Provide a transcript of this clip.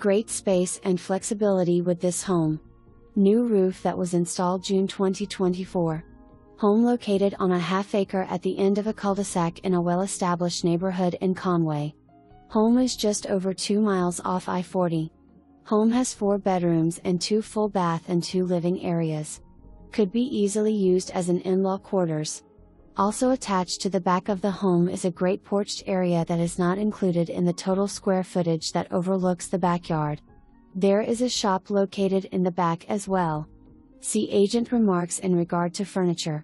Great space and flexibility with this home. New roof that was installed June 2024. Home located on a half-acre at the end of a cul-de-sac in a well-established neighborhood in Conway. Home is just over 2 miles off I-40. Home has 4 bedrooms and 2 full bath and 2 living areas. Could be easily used as an in-law quarters. Also attached to the back of the home is a great porched area that is not included in the total square footage that overlooks the backyard. There is a shop located in the back as well. See agent remarks in regard to furniture.